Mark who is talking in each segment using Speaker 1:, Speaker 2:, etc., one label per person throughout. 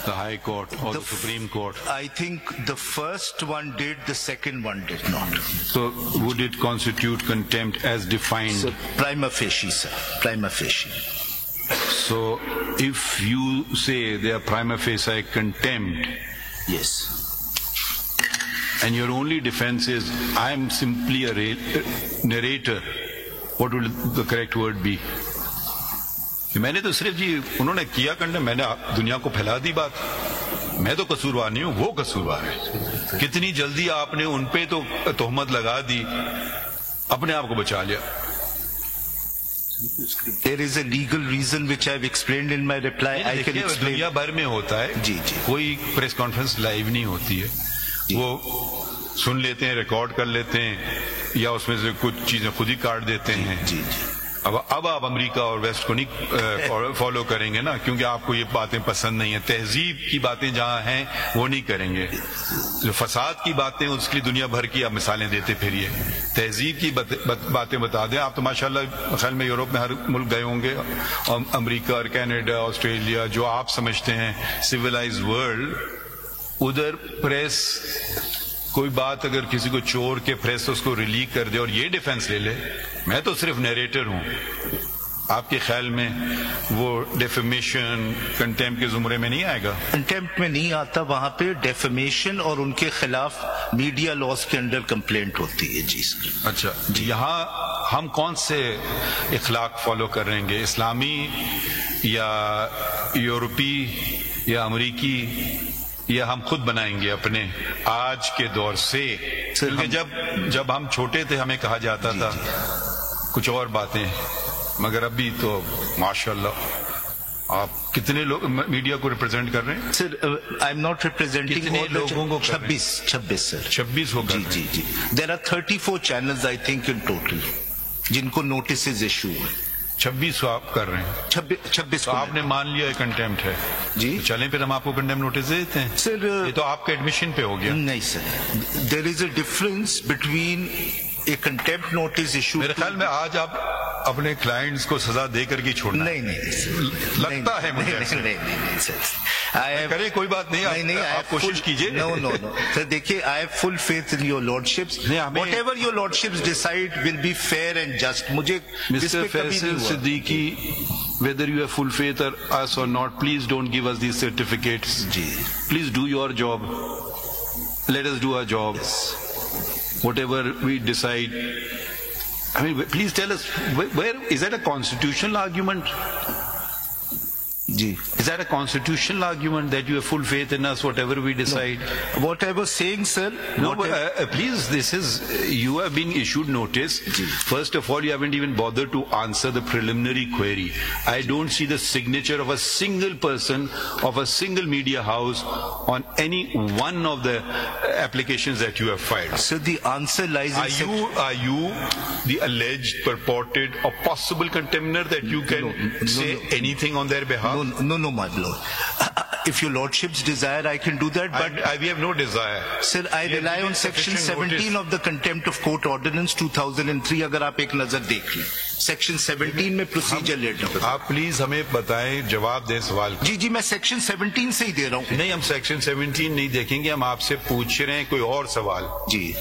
Speaker 1: The High Court or the Supreme Court?
Speaker 2: I think the first one did, the second one did not.
Speaker 1: So would it constitute contempt as defined?
Speaker 2: So, prima facie, sir. Prima facie.
Speaker 1: So if you say they are prima facie contempt,
Speaker 2: yes,
Speaker 1: and your only defense is I am simply a narrator, what would the correct word be? मैंने तो सिर्फ जी उन्होंने किया condemn, मैंने दुनिया को फैला दी बात, मैं तो कसूरवार नहीं हूं, वो कसूरवार है। कितनी जल्दी आपने उन पे तो तोहमत लगा दी, अपने आप को बचा लिया।
Speaker 2: There is a legal reason which I have explained in my reply. I can explain.
Speaker 1: दुनिया भर में होता है
Speaker 2: जी जी,
Speaker 1: कोई प्रेस कॉन्फ्रेंस लाइव नहीं होती है, वो सुन लेते हैं, रिकॉर्ड कर लेते हैं, या उसमें से कुछ चीजें खुद ही काट देते हैं।
Speaker 2: जी जी।
Speaker 1: अब आप अमेरिका और वेस्ट को नहीं फॉलो करेंगे ना, क्योंकि आपको ये बातें पसंद नहीं है। तहजीब की बातें जहां हैं वो नहीं करेंगे, जो फसाद की बातें उसकी दुनिया भर की आप मिसालें देते फिरिए। तहजीब की बातें बता दें। आप तो माशाल्लाह ख्याल में यूरोप में हर मुल्क गए होंगे, और अमेरिका और कनाडा, ऑस्ट्रेलिया, जो आप समझते हैं सिविलाइज वर्ल्ड, उधर प्रेस कोई बात अगर किसी को चोर के प्रेस उसको रिलीक कर दे और ये डिफेंस ले ले, मैं तो सिर्फ नरेटर हूं, आपके ख्याल में वो डेफेमेशन कंटेम्प्ट के जुमरे में नहीं आएगा?
Speaker 2: कंटेम्प्ट में नहीं आता, वहां पे डेफेमेशन और उनके खिलाफ मीडिया लॉस के अंडर कंप्लेंट होती है। जी सर।
Speaker 1: अच्छा जी, यहाँ हम कौन से इखलाक फॉलो कर रहे हैं, इस्लामी या यूरोपी या अमरीकी, या हम खुद बनाएंगे अपने आज के दौर से? क्योंकि जब हम छोटे थे हमें कहा जाता था कुछ और बातें, मगर अभी तो माशाल्लाह आप कितने लोग मीडिया को रिप्रेजेंट कर रहे हैं?
Speaker 2: Sir I am not representing,
Speaker 1: कितने लोगों को?
Speaker 2: 26 सर।
Speaker 1: 26 होगा?
Speaker 2: जी जी जी। There are 34 channels I think in total जिनको नोटिस इशू है।
Speaker 1: 26 आप कर रहे हैं?
Speaker 2: 26
Speaker 1: तो आपने मान लिया कंटेम्प्ट है
Speaker 2: जी,
Speaker 1: तो चलें फिर हम आपको कंटेम्प्ट नोटिस देते हैं।
Speaker 2: सर
Speaker 1: ये तो आपका एडमिशन पे हो गया।
Speaker 2: नहीं sir, there is a difference between a contempt notice issue.
Speaker 1: मेरे ख्याल में आज आप अपने क्लाइंट्स को सजा दे करके छोड़ना।
Speaker 2: नहीं
Speaker 1: लगता है मुझे।
Speaker 2: नहीं सर,
Speaker 1: करे कोई बात नहीं, आप कोशिश कीजिए।
Speaker 2: नो सर, देखिए I have full faith in your lordships, whatever your lordships decide will be fair and just. मुझे
Speaker 1: mister Faisal Siddiqui, whether you have full faith or us or not, please don't give us these certificates. Please do your job. Let us do our job. Whatever we decide. I mean, please tell us, where is that a constitutional argument? Is that a constitutional argument that you have full faith in us, whatever we decide?
Speaker 2: No. What I was saying, sir.
Speaker 1: No, please, you have been issued notice. First of all, you haven't even bothered to answer the preliminary query. I don't see the signature of a single person of a single media house on any one of the applications that you have filed.
Speaker 2: So the answer lies in...
Speaker 1: Are you the alleged, purported, or possible contemner that you can say anything on their behalf?
Speaker 2: No, my lord. If your lordships desire, I can do that, but
Speaker 1: we have no desire.
Speaker 2: Sir, I rely on section 17 of the contempt of court ordinance 2003. अगर आप एक नजर देख लें, section 17 में procedure letter.
Speaker 1: आप please हमें बताएं, जवाब दें सवाल।
Speaker 2: जी मैं सेक्शन 17 से ही दे रहा हूँ।
Speaker 1: नहीं, हम सेक्शन 17 नहीं देखेंगे, हम आपसे पूछ रहे हैं कोई और सवाल।
Speaker 2: जी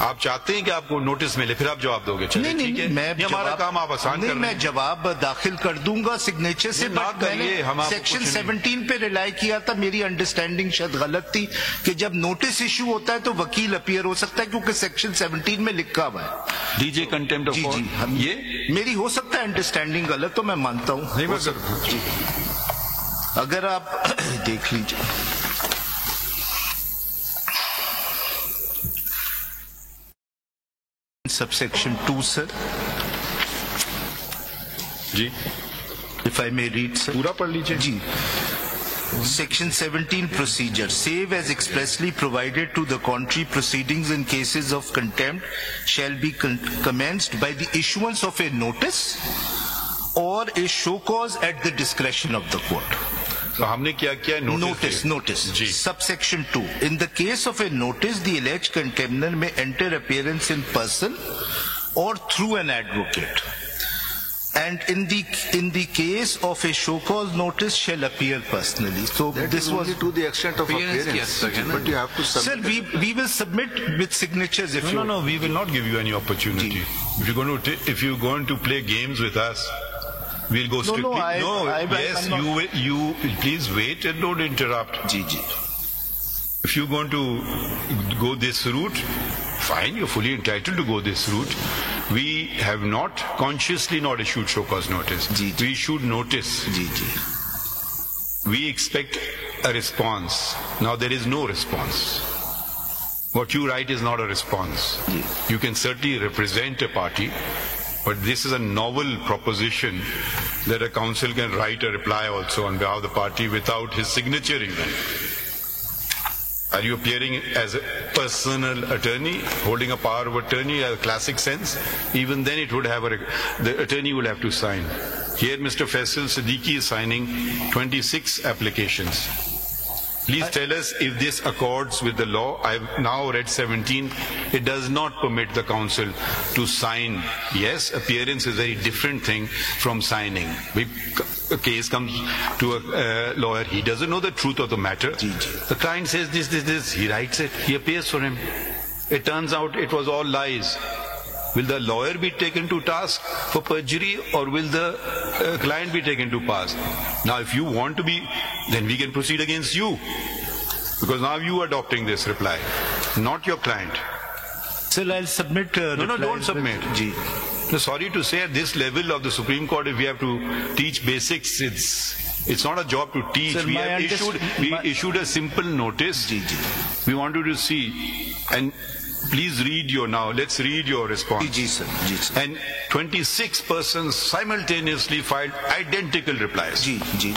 Speaker 1: आप चाहते हैं कि आपको नोटिस मिले, फिर आप जवाब दोगे?
Speaker 2: नहीं, मैं
Speaker 1: हमारा काम आप आसान कर रहे हैं।
Speaker 2: मैं जवाब दाखिल कर दूंगा सिग्नेचर से, बट मैंने सेक्शन 17 पे रिलाई किया था। मेरी अंडरस्टैंडिंग शायद गलत थी कि जब नोटिस इशू होता है तो वकील अपीयर हो सकता है, क्योंकि सेक्शन 17 में लिखा हुआ है
Speaker 1: डीजे कंटेम्प्ट ऑफ कोर्ट।
Speaker 2: ये मेरी हो सकता है अंडरस्टैंडिंग गलत, तो मैं मानता हूँ। अगर आप देख लीजिए subsection 2, sir.
Speaker 1: Ji,
Speaker 2: if I may read, sir.
Speaker 1: पूरा पढ़ लीजिए।
Speaker 2: जी, Section 17 procedure. Save as expressly provided to the contrary, proceedings in cases of contempt shall be commenced by the issuance of a notice or a show cause at the discretion of the court.
Speaker 1: तो हमने क्या किया?
Speaker 2: Notice. Subsection 2. In the case of a notice, the alleged contemner may enter appearance in person or through an advocate. And in the case of a show cause notice shall appear personally. So
Speaker 3: That
Speaker 2: this
Speaker 3: is
Speaker 2: was
Speaker 3: only to the extent of appearance. But you have to
Speaker 2: Sir,
Speaker 3: submit.
Speaker 2: we will submit with signatures if you
Speaker 1: No, we will not give you any opportunity. If you're going to play games with us, we'll go strictly. Yes,
Speaker 2: I'm not.
Speaker 1: you please wait and don't interrupt. If you're going to go this route, fine, you're fully entitled to go this route. We have not consciously not issued show cause notice. We issued notice. We expect a response. Now there is no response. What you write is not a response. You can certainly represent a party, but this is a novel proposition that a council can write a reply also on behalf of the party without his signature even. Are you appearing as a personal attorney, holding a power of attorney, a classic sense? Even then it would have the attorney will have to sign. Here Mr. Faisal Siddiqui is signing 26 applications. Please tell us if this accords with the law. I've now read 17. It does not permit the council to sign. Yes, appearance is a very different thing from signing. A case comes to a lawyer, he doesn't know the truth of the matter. The client says this, he writes it, he appears for him. It turns out it was all lies. Will the lawyer be taken to task for perjury, or will the client be taken to task? Now if you want to be, then we can proceed against you. Because now you are adopting this reply, not your client.
Speaker 2: Sir, I'll submit.
Speaker 1: No, don't submit. No, sorry to say, at this level of the Supreme Court, if we have to teach basics, it's not a job to teach.
Speaker 2: Sir,
Speaker 1: we issued a simple notice. We wanted to see, and please read let's read your response. And 26 persons simultaneously filed identical replies.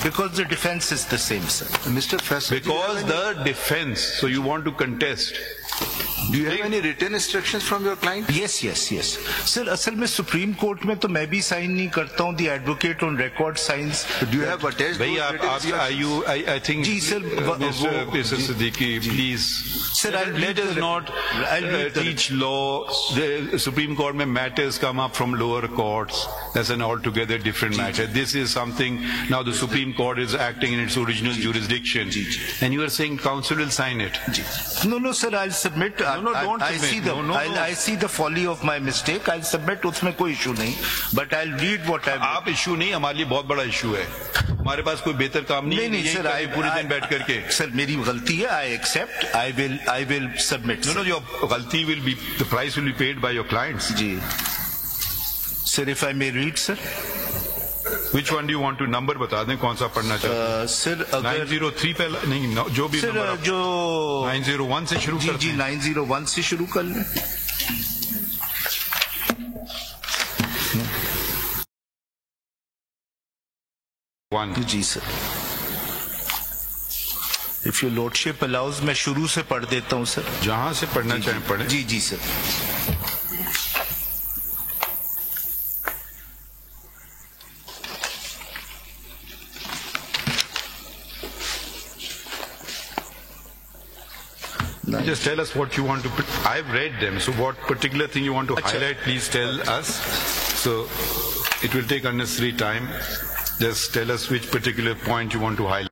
Speaker 2: Because the defense is the same, sir.
Speaker 3: Mr. Faisal,
Speaker 1: Because the defense, so you want to contest.
Speaker 3: Do you have any written instructions from your client?
Speaker 2: Yes. Sir, असल में supreme court में तो मैं भी sign नहीं करता हूँ. The advocate on record signs.
Speaker 3: Do you have attached those written instructions?
Speaker 1: I think,
Speaker 2: ji sir,
Speaker 1: Mr. Siddiqui, please.
Speaker 2: Sir,
Speaker 1: let us not teach law. The Supreme Court में matters come up from lower courts. That's an altogether different matter. This is something, now the Supreme Court is acting in its original jurisdiction. And you are saying council will sign it.
Speaker 2: No, sir, I'll submit.
Speaker 1: Don't submit.
Speaker 2: I see the folly of my mistake. I'll submit. उसमें कोई issue नहीं. But I'll read what I've.
Speaker 1: आप issue नहीं, हमारे लिए बहुत बड़ा issue है. हमारे पास कोई बेहतर काम नहीं है.
Speaker 2: सर,
Speaker 1: पूरे दिन बैठ करके.
Speaker 2: सर, मेरी गलती है. I accept. I will submit.
Speaker 1: No, your गलती will be, the price will be paid by your clients.
Speaker 2: Ji. Sir, if I may read, sir.
Speaker 1: Which one do you want to number बता दें, कौन सा पढ़ना चाहते हैं?
Speaker 2: Sir, अगर
Speaker 1: 903 पहला नहीं, जो भी
Speaker 2: नंबर जो
Speaker 1: 901 से शुरू करते हैं.
Speaker 2: 901 से शुरू कर लें. जी sir. If your lordship allows, मैं शुरू से पढ़ देता हूँ सर.
Speaker 1: जहाँ से पढ़ना चाहें पढ़ें.
Speaker 2: जी sir.
Speaker 1: Just tell us what you want to. I've read them, so what particular thing you want to highlight, please tell us. So it will take unnecessary time. Just tell us which particular point you want to highlight.